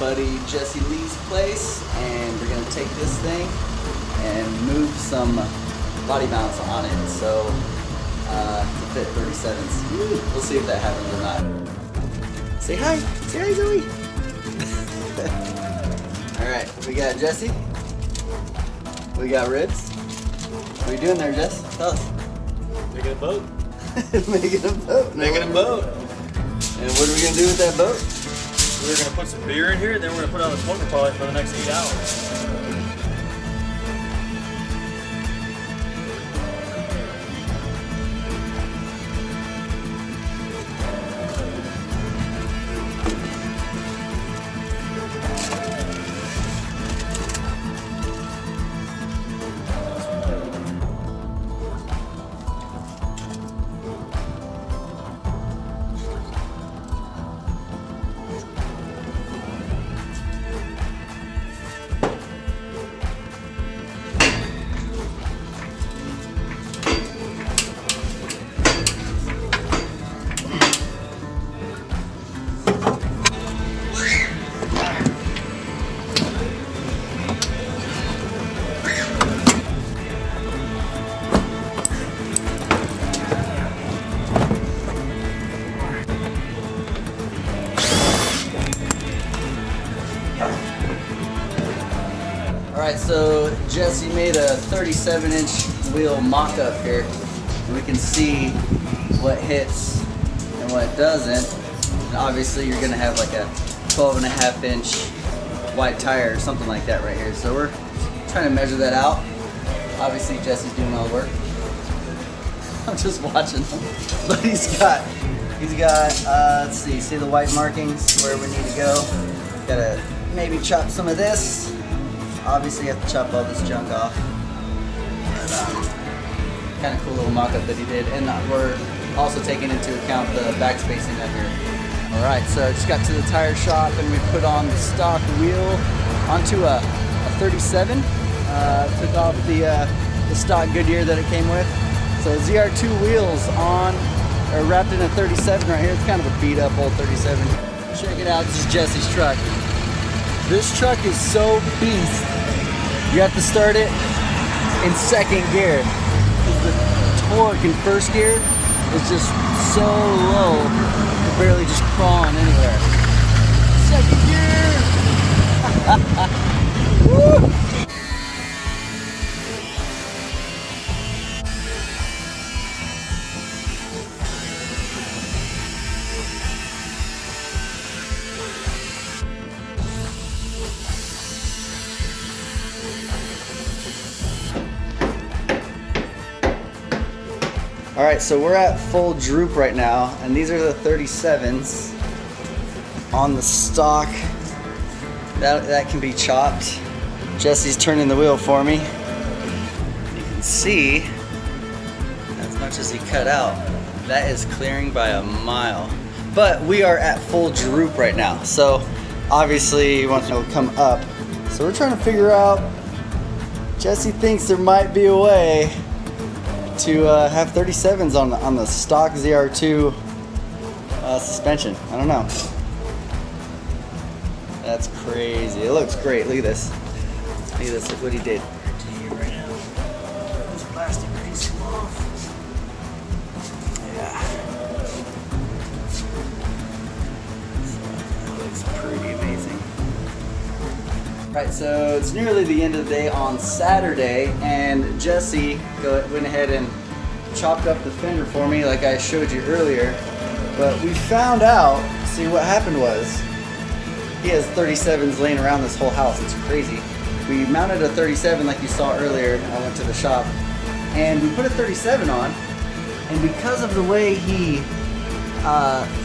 buddy Jessie Lee's place, and we're gonna take this thing and move some body mounts on it, so to fit 37s. We'll see if that happens or not. Say hi Zoe. All right, we got Jessie. We got ribs. What are you doing there, Jess? Tell us. Making a boat. Making a boat. Making a boat. And what are we gonna do with that boat? We're gonna put some beer in here, then we're gonna put it on the smoker probably for the next 8 hours. Alright, so Jessie made a 37-inch wheel mock-up here, and we can see what hits and what doesn't. And obviously you're gonna have like a 12.5-inch wide tire or something like that right here. So we're trying to measure that out. Obviously Jessie's doing all the work. I'm just watching him. But he's got let's see the white markings where we need to go. Gotta maybe chop some of this. Obviously, you have to chop all this junk off. But, kind of cool little mock-up that he did. And we're also taking into account the back spacing up here. All right, so I just got to the tire shop and we put on the stock wheel onto a 37. Took off the stock Goodyear that it came with. So ZR2 wheels on, or wrapped in a 37 right here. It's kind of a beat up old 37. Check it out, this is Jessie's truck. This truck is so beast. You have to start it in second gear. The torque in first gear is just so low, you're barely just crawling anywhere. Second gear! Woo! All right, so we're at full droop right now, and these are the 37s on the stock. That can be chopped. Jessie's turning the wheel for me. You can see, as much as he cut out, that is clearing by a mile. But we are at full droop right now, so obviously you want to come up. So we're trying to figure out, Jessie thinks there might be a way to have 37s on the stock ZR2 suspension. I don't know. That's crazy. It looks great. Look at this. Look at this. Look what he did. Right now. This plastic piece off. Yeah. That looks pretty amazing. Right, so it's nearly the end of the day on Saturday, and Jessie went ahead and chopped up the fender for me like I showed you earlier. But we found out, see what happened was, he has 37s laying around this whole house. It's crazy. We mounted a 37 like you saw earlier. I went to the shop, and we put a 37 on, and because of the way he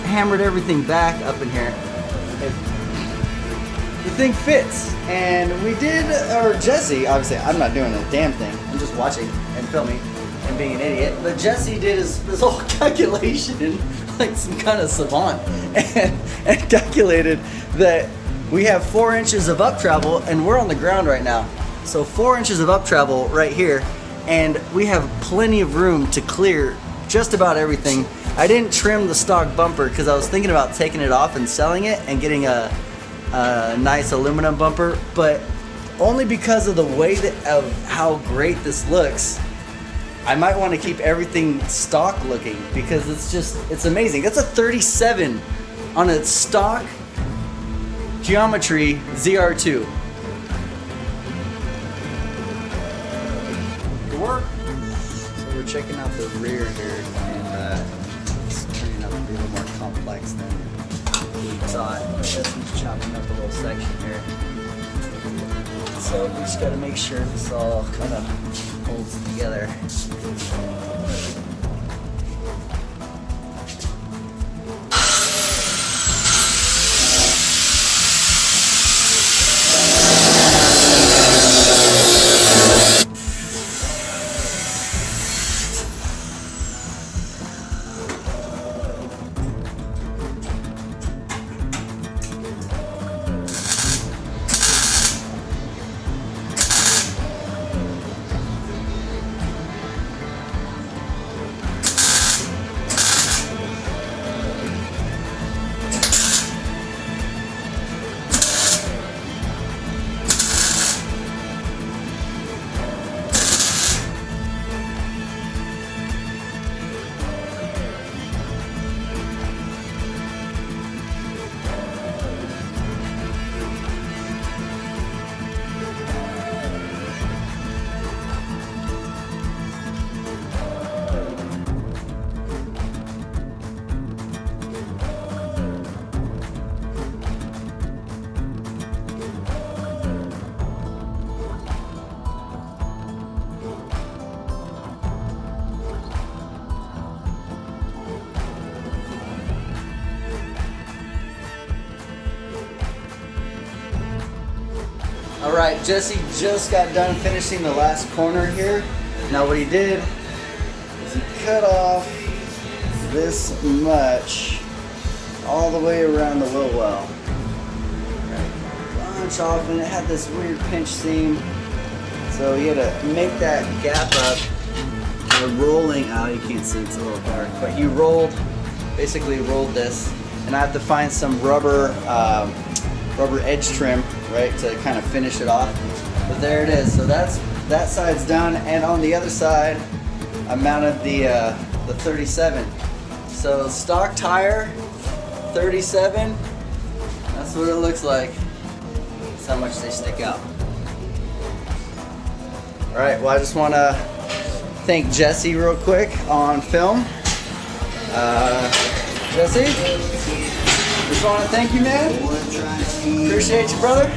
hammered everything back up in here, the thing fits. And we did, or Jessie, obviously I'm not doing a damn thing, I'm just watching and filming and being an idiot, but Jessie did this whole calculation like some kind of savant, and calculated that we have 4 inches of up travel, and we're on the ground right now, so 4 inches of up travel right here, and we have plenty of room to clear just about everything. I didn't trim the stock bumper because I was thinking about taking it off and selling it and getting a nice aluminum bumper, but only because of the way of how great this looks. I might want to keep everything stock looking because it's amazing. That's a 37 on a stock geometry ZR2. Good work. So we're checking out the rear here, and it's turning out to be a little more complex than we thought. Jesse's chopping up a little section here. So we just got to make sure this all kind of holds together. All right, Jesse just got done finishing the last corner here. Now what he did is he cut off this much all the way around the wheel well. Bunch off, and it had this weird pinch seam. So he had to make that gap up. Rolling out, you can't see, it's a little dark, but he basically rolled this, and I have to find some rubber edge trim, right, to kind of finish it off. But there it is. So that side's done, and on the other side, I mounted the 37. So stock tire, 37. That's what it looks like. That's how much they stick out. All right. Well, I just want to thank Jesse real quick on film. Jesse, just want to thank you, man. Appreciate you, brother.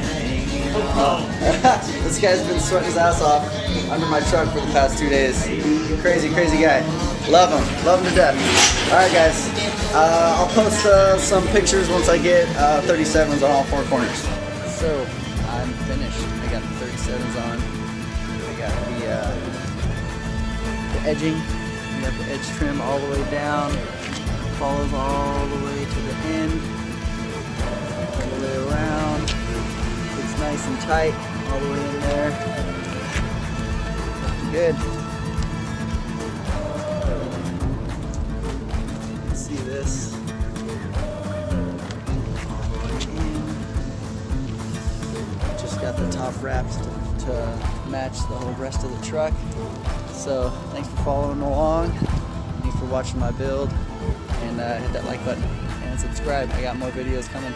This guy's been sweating his ass off under my truck for the past 2 days. Crazy, crazy guy. Love him to death. All right, guys. I'll post some pictures once I get 37s on all four corners. So I'm finished. I got the 37s on. I got the edging. We got the edge trim all the way down. Follows all the way to the end. All the way around. It's nice and tight all the way in there. Good. See this all the way in. Just got the top wraps to match the whole rest of the truck. So thanks for following along. Thanks for watching my build, and hit that like button and subscribe. I got more videos coming.